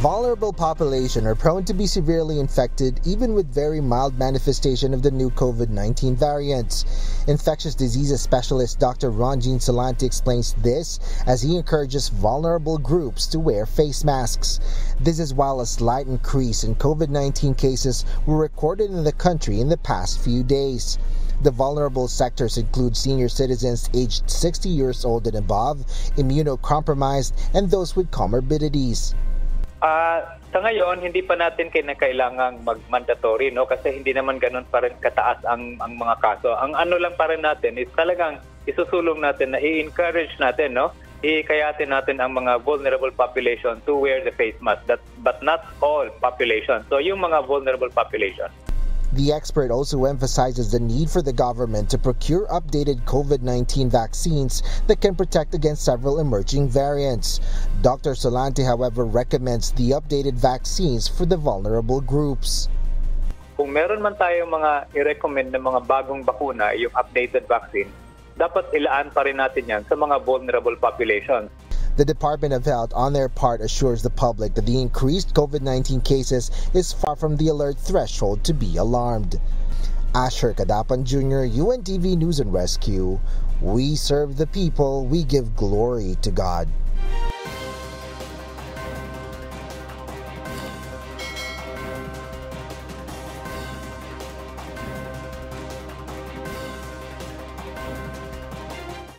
Vulnerable population are prone to be severely infected even with very mild manifestation of the new COVID-19 variants. Infectious diseases specialist Dr. Ronjean Salante explains this as he encourages vulnerable groups to wear face masks. This is while a slight increase in COVID-19 cases were recorded in the country in the past few days. The vulnerable sectors include senior citizens aged 60 years old and above, immunocompromised, and those with comorbidities. Sa ngayon, hindi pa natin kailangang mag-mandatory, no? Kasi hindi naman ganun pa rin kataas ang mga kaso. Ang ano lang pa rin natin is talagang isusulong natin na i-encourage natin, no? Ikayatin natin ang mga vulnerable population to wear the face mask, but not all population. So yung mga vulnerable population. The expert also emphasizes the need for the government to procure updated COVID-19 vaccines that can protect against several emerging variants. Dr. Salante, however, recommends the updated vaccines for the vulnerable groups. Kung meron man tayong mga i-recommend na mga bagong bakuna, yung updated vaccine, dapat ilaan pa rin natin yan sa mga vulnerable populations. The Department of Health, on their part, assures the public that the increased COVID-19 cases is far from the alert threshold to be alarmed. Asher Kadapan Jr., UNTV News and Rescue. We serve the people, we give glory to God.